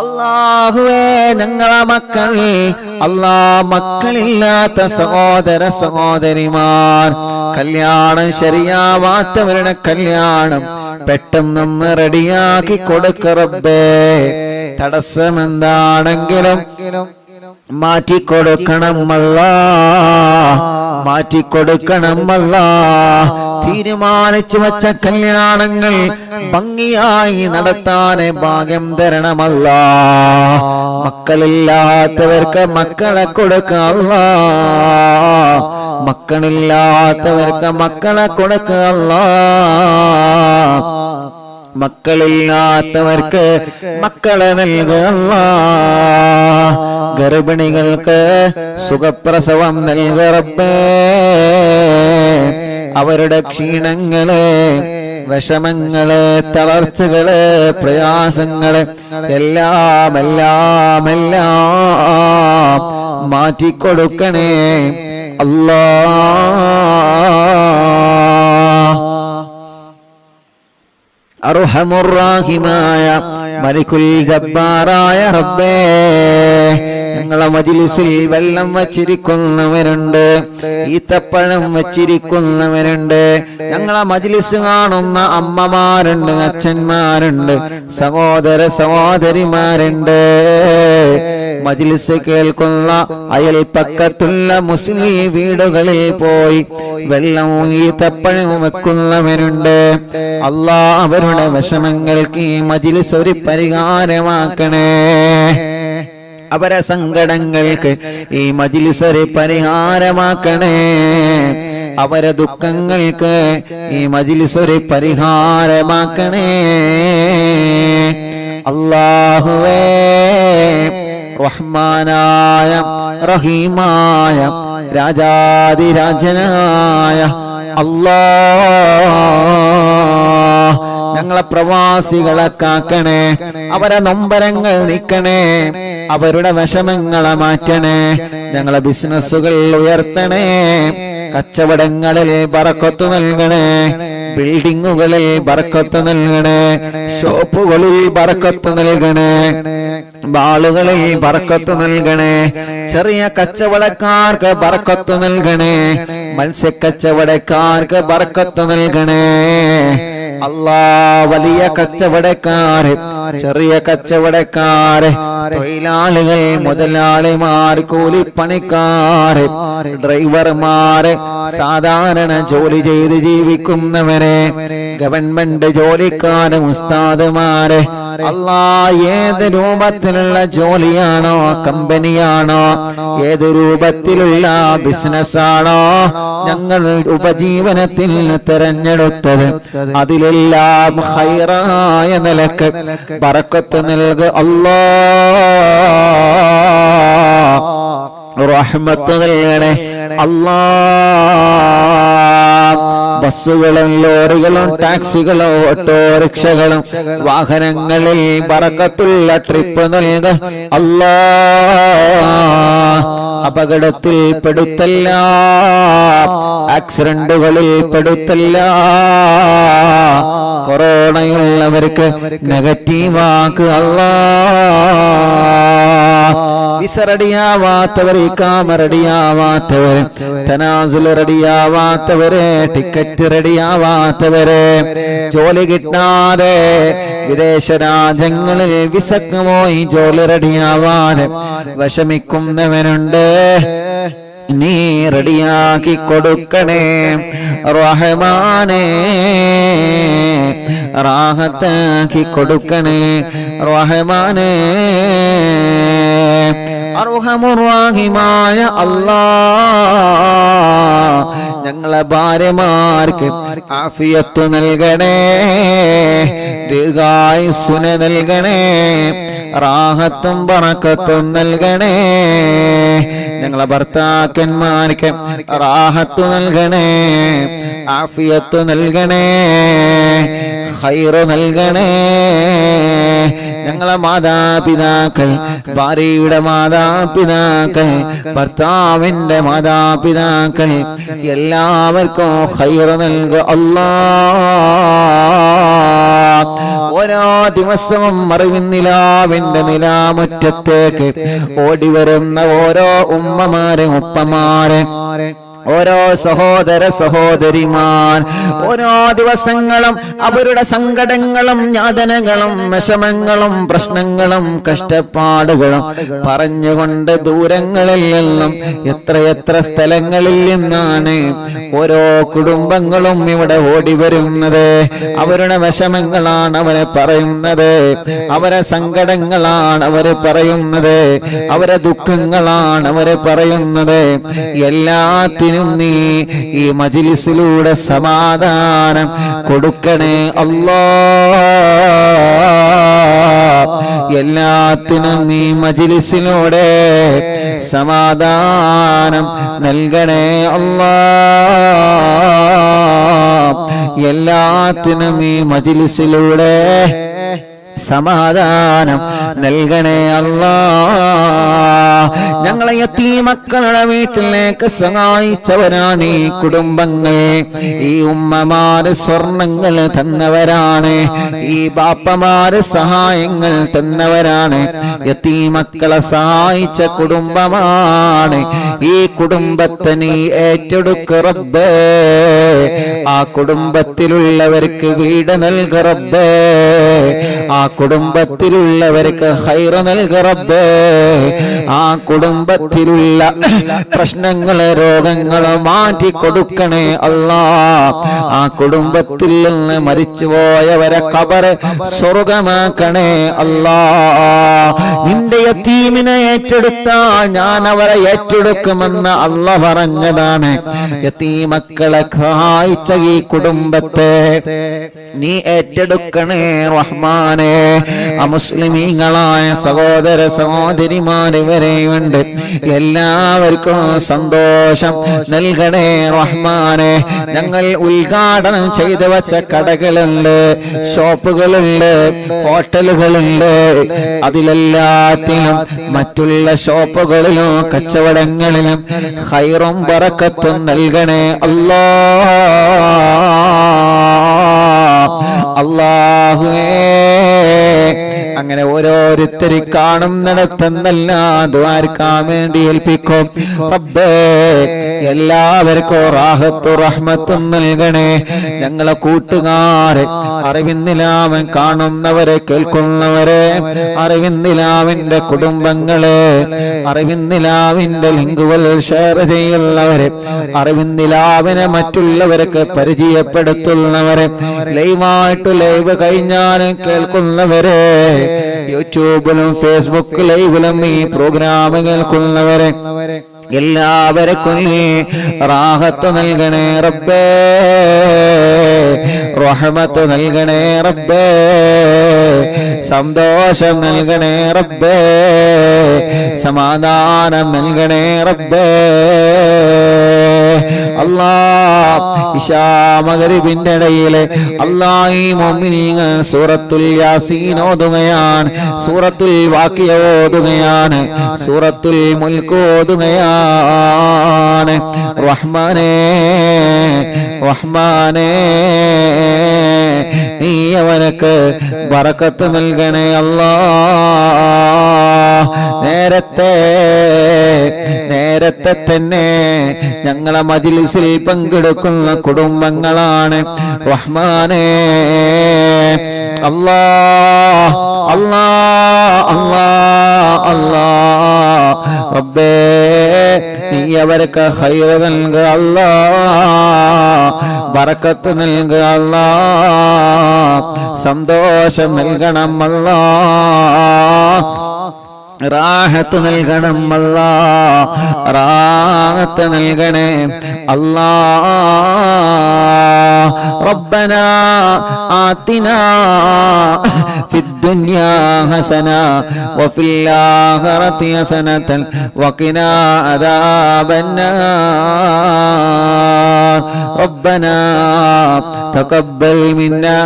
അല്ലാഹുവേ ഞങ്ങളെ മക്കൾ, അല്ലാ മക്കളില്ലാത്ത സഹോദര സഹോദരിമാർ, കല്യാണം ശരിയാവാത്തവരുടെ കല്യാണം പെട്ടെന്ന് റെഡിയാക്കി കൊടുക്ക റബ്ബേ. തടസ്സമെന്താണെങ്കിലും മാറ്റിക്കൊടുക്കണം അല്ലാ, മാറ്റിക്കൊടുക്കണം അല്ലാ. തീരുമാനിച്ചു വച്ച കല്യാണങ്ങൾ ഭംഗിയായി നടത്താനെ ഭാഗ്യം തരണമല്ലാ. മക്കളില്ലാത്തവർക്ക് മക്കളെ കൊടുക്കുക അല്ലാ, മക്കളില്ലാത്തവർക്ക് മക്കളെ കൊടുക്കുക അല്ലാ. മക്കളില്ലാത്തവർക്ക് മക്കളെ നൽകുക അല്ലാ. ഗർഭിണികൾക്ക് സുഖപ്രസവം നൽകുക റബ്ബേ. അവരുടെ ക്ഷീണങ്ങള്, വിഷമങ്ങള്, തളർച്ചകള്, പ്രയാസങ്ങള് എല്ലാം എല്ലാം എല്ലാം മാറ്റിക്കൊടുക്കണേ അല്ലാ. അർഹമുർ-റഹീമായ മലിക്കുൽ ജബ്ബാറായ റബ്ബേ, ഞങ്ങളെ മജ്ലിസിൽ വെള്ളം വച്ചിരിക്കുന്നവരുണ്ട്, ഈത്തപ്പഴം വച്ചിരിക്കുന്നവരുണ്ട്, ഞങ്ങളെ മജ്ലിസ് കാണുന്ന അമ്മമാരുണ്ട്, അച്ഛന്മാരുണ്ട്, സഹോദര സഹോദരിമാരുണ്ട്, മജ്ലിസ് കേൾക്കുന്ന അയൽപക്കത്തുള്ള മുസ്ലിം വീടുകളിൽ പോയി വെള്ളവും ഈത്തപ്പഴവും വെക്കുന്നവരുണ്ട്. അല്ലാഹ് അവരുടെ അവരുടെ വിഷമങ്ങൾക്ക് ഈ മജ്‌ലിസ് ഒരു പരിഹാരമാക്കണേ. അവരെ സങ്കടങ്ങൾക്ക് ഈ മജ്‌ലിസ് ഒരു പരിഹാരമാക്കണേ. അവരെ ദുഃഖങ്ങൾക്ക് ഈ മജ്‌ലിസ് ഒരു പരിഹാരമാക്കണേ. അല്ലാഹുവേ, റഹ്മാനായ റഹീമായ രാജാധിരാജനായ അല്ലാഹ്, ഞങ്ങളെ പ്രവാസികളെ കാക്കണേ. അവരെ നൊമ്പരങ്ങൾ നീക്കണേ. അവരുടെ വിഷമങ്ങളെ മാറ്റണേ. ഞങ്ങളെ ബിസിനസ്സുകൾ ഉയർത്തണേ. കച്ചവടങ്ങളിൽ ബറക്കത്ത് നൽകണേ. ബിൽഡിങ്ങുകളിൽ ബറക്കത്ത് നൽകണേ. ഷോപ്പുകളിൽ ബറക്കത്ത് നൽകണേ. ബാളുകളിൽ ബറക്കത്ത് നൽകണേ. ചെറിയ കച്ചവടക്കാർക്ക് ബറക്കത്ത് നൽകണേ. മത്സ്യക്കച്ചവടക്കാർക്ക് ബറക്കത്ത് നൽകണേ. അല്ലാ, വലിയ കച്ചവടക്കാര്, ചെറിയ കച്ചവടക്കാര്, തൊഴിലാളികൾ, മുതലാളിമാർ, കൂലിപ്പണിക്കാര്, ഡ്രൈവർമാര്, സാധാരണ ജോലി ചെയ്ത് ജീവിക്കുന്നവരെ, ഗവൺമെന്റ് ജോലിക്കാര്, ഉസ്താദുമാര്, അല്ലാ, ഏത് രൂപത്തിലുള്ള ജോലിയാണോ, കമ്പനിയാണോ, ഏത് രൂപത്തിലുള്ള ബിസിനസ്സാണോ ഞങ്ങൾ ഉപജീവനത്തിൽ തിരഞ്ഞെടുത്തത്, അതിലെല്ലാം ഖൈറായ നിലക്ക് ബറക്കത്ത് നൽകുക അല്ലാഹ്. റഹ്മത്ത് നൽകണേ അല്ലാഹ്. ബസ്സുകളും ലോറികളും ടാക്സികളും ഓട്ടോറിക്ഷകളും വാഹനങ്ങളിൽ ബറക്കത്തുള്ള ട്രിപ്പ് നൽകുക അല്ലാഹ്. അപകടത്തിൽ പെടുത്തല്ല, ആക്സിഡന്റുകളിൽ പെടുത്തല്ല. കൊറോണയുള്ളവർക്ക് നെഗറ്റീവാക്ക് അല്ലാഹ്. വിസ റെഡിയാവാത്തവർ, ഇഖാമ റെഡിയാവാത്തവർ, തനാസുൽ റെഡിയാവാത്തവരെ, ടിക്കറ്റ് റെഡിയാവാത്തവരെ, ജോലി കിട്ടാതെ വിദേശ രാജ്യങ്ങളിൽ വിസക്ക് പോയി ജോലി റെഡിയാവാതെ വിഷമിക്കുന്നവനുണ്ട്. നീ റെഡിയാക്കി കൊടുക്കണേ റഹ്മാനേ. റാഹത്താക്കി കൊടുക്കണേ റഹ്മാനേ. അർഹമുർ-റഹീമായ അല്ലാഹ്, ഞങ്ങളെ ഭാര്യമാർക്ക് ആഫിയത്ത് നൽകണേ. ദീർഘായുസ്സ് നൽകണേ. റാഹത്തും ബറക്കത്തും നൽകണേ. ഞങ്ങളെ ഭർത്താക്കന്മാർക്ക് റാഹത്ത് നൽകണേ. ആഫിയത്ത് നൽകണേ. ഖൈർ നൽകണേ. ഞങ്ങളെ മാതാപിതാക്കൾ, ഭാര്യയുടെ മാതാപിതാക്കൾ, ഭർത്താവിന്റെ മാതാപിതാക്കൾ, എല്ലാവർക്കും ഖൈർ നൽകുക അല്ലാഹ്. ഓരോ ദിവസവും അറിവിൻ നിലാവിന്റെ നിലാമുറ്റത്തേക്ക് ഓടി വരുന്ന ഓരോ ഉമ്മമാരെ, ഉപ്പമാരെ, ഓരോ സഹോദര സഹോദരിമാർ, ഓരോ ദിവസങ്ങളും അവരുടെ സങ്കടങ്ങളും യാതനകളും വിഷമങ്ങളും പ്രശ്നങ്ങളും കഷ്ടപ്പാടുകളും പറഞ്ഞുകൊണ്ട് ദൂരങ്ങളിൽ നിന്നും എത്രയെത്ര സ്ഥലങ്ങളിൽ നിന്നാണ് ഓരോ കുടുംബങ്ങളും ഇവിടെ ഓടി വരുന്നത്. അവരുടെ വിഷമങ്ങളാണ് അവരെ പറയുന്നത്, അവരെ സങ്കടങ്ങളാണ് അവര് പറയുന്നത്, അവരെ ദുഃഖങ്ങളാണ് അവര് പറയുന്നത്. എല്ലാത്തിനും നീ ഈ മജ്‌ലിസിലൂടെ സമാധാനം കൊടുക്കണേ അല്ലാഹ്. എല്ലാത്തിനും നീ മജ്‌ലിസിലൂടെ സമാധാനം നൽകണേ അല്ലാഹ്. എല്ലാത്തിനും ഈ മജ്‌ലിസിലൂടെ സമാധാനം നൽകണേ അല്ലാഹ്. ഞങ്ങളെ യതീമക്കളുടെ വീട്ടിലേക്ക് സഹായിച്ചവരാണ് ഈ കുടുംബങ്ങൾ. ഈ ഉമ്മമാര് സ്വർണങ്ങൾ തന്നവരാണ്. ഈ ബാപ്പമാര് സഹായങ്ങൾ തന്നവരാണ്. യതീമക്കളെ സഹായിച്ച കുടുംബമാണ്. ഈ കുടുംബത്തെ നീ ഏറ്റെടുക്ക് റബ്ബേ. ആ കുടുംബത്തിലുള്ളവർക്ക് വീട് നൽക റബ്ബേ. ആ കുടുംബത്തിലുള്ളവർക്ക് അവർക്ക് ഖൈർ നൽക റബ്ബേ. ആ കുടുംബത്തിലുള്ള പ്രശ്നങ്ങള് രോഗങ്ങള് മാറ്റി കൊടുക്കണേ അല്ലാ. ആ കുടുംബത്തിൽ നിന്ന് മരിച്ചുപോയവരെ ഖബർ സ്വർഗമാക്കണേ അല്ലാ. നിന്റെ യതീമിനെ ഏറ്റെടുത്താൽ ഞാൻ അവരെ ഏറ്റെടുക്കുമെന്ന് അല്ലാഹ് പറഞ്ഞതാണ്. യതീമക്കളെ സഹായിച്ച ഈ കുടുംബത്തെ നീ ഏറ്റെടുക്കണേ റഹ്മാനേ. അമുസ്ലിമീങ്ങളായ സഹോദര സഹോദരിമാർ ഇവരെയുണ്ട്, എല്ലാവർക്കും സന്തോഷം നൽകണേ റഹ്മാനേ. ഞങ്ങൾ ഉദ്ഘാടനം ചെയ്തു വച്ച കടകളുണ്ട്, ഷോപ്പുകളുണ്ട്, ഹോട്ടലുകളുണ്ട്. അതിലെല്ലാത്തിലും മറ്റുള്ള ഷോപ്പുകളിലും കച്ചവടങ്ങളിലും ഖൈറും ബറക്കത്തും നൽകണേ അല്ലാ. അല്ലാഹുവേ, അങ്ങനെ ഓരോരുത്തരി കാണുന്നിടത്തെന്നെല്ലാം ദ്വാരക്കാൻ വേണ്ടി ഏൽപ്പിക്കും റബ്ബേ. എല്ലാവർക്കും റാഹത്തും റഹ്മത്തും നൽകണേ. ഞങ്ങളെ കൂട്ടുകാരെ, അറിവിന്ദിലാവൻ കാണുന്നവരെ കേൾക്കുന്നവരെ, അറിവിന്ദിലാവിന്റെ കുടുംബങ്ങളെ, അറിവിന്ദിലാവിന്റെ ലിങ്കുകൾ ഷെയർ ചെയ്യുന്നവരെ, അറിവിന്ദിലാവിനെ മറ്റുള്ളവർക്ക് പരിചയപ്പെടുത്തുന്നവരെ, ലൈവായിട്ട് ലൈവ് കഴിഞ്ഞാലും കേൾക്കുന്നവരെ, യൂട്യൂബിലും ഫേസ്ബുക്ക് ലൈവിലും ഈ പ്രോഗ്രാം കേൾക്കുന്നവരെ എല്ലാവർക്കും റാഹത്ത് നൽകണേ റബ്ബേ. റഹ്മത്ത് നൽകണേ റബ്ബേ. സന്തോഷം നൽകണേ റബ്ബേ. സമാധാനം നൽകണേ റബ്ബേ. ഇശാ മഗ്രിബിന്റെ ഇടയിൽ ഈ മുഅ്മിനീങ്ങൾ സൂറത്തുൽ യാസീൻ ഓതുകയാണ്, സൂറത്തുൽ വാഖിയ ഓതുകയാണ്, സൂറത്തുൽ മുൽക്ക് ഓതുകയാണ്. റഹ്മാനേ റഹ്മാനേ, നീ അവനക്ക് ബറക്കത്ത് നൽകണേ അല്ലാ. നേരത്തെ തന്നെ ഞങ്ങളെ മജ്‌ലിസിൽ പങ്കെടുക്കുന്ന കുടുംബങ്ങളാണ് റഹ്മാനേ. അല്ലാ അല്ലാ അല്ലാ അല്ലാ റബ്ബേ, നീ അവർക്ക് ഖൈർ നൽക അല്ലാ, ബറക്കത്ത് നൽക അല്ലാ, സന്തോഷം നൽകണം അല്ലാ, റാഹത്ത് നൽകണം അല്ലാ, റാഹത്ത് നൽകണേ അല്ലാ. റബ്ബനാ ആതിനാ ഫിദ്ദുനിയാ ഹസന വഫിൽ ആഖിറതി ഹസനതൻ വഖിനാ അദാബന്നാർ. റബ്ബനാ തഖബ്ബൽ മിന്നാ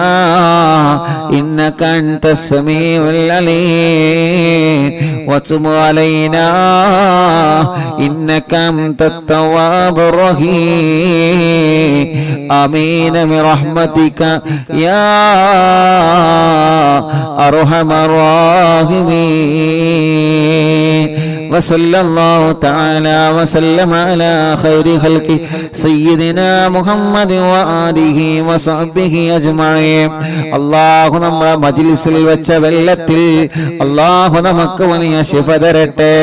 ഇന്നക അൻതസ് സമീഉൽ അലീം وتب علينا إنك أنت التواب الرحيم. آمين برحمتك يا أرحم الراحمين. وصلى الله تعالى وسلم على خير خلق سيدنا محمد وآله وصحبه أجمعين. അല്ലാഹു നമ്മുടെ മജ്‌ലിസിൽ വെച്ച വെള്ളത്തിൽ അല്ലാഹു നമുക്ക് വലിയ ശിഫ തരട്ടെ.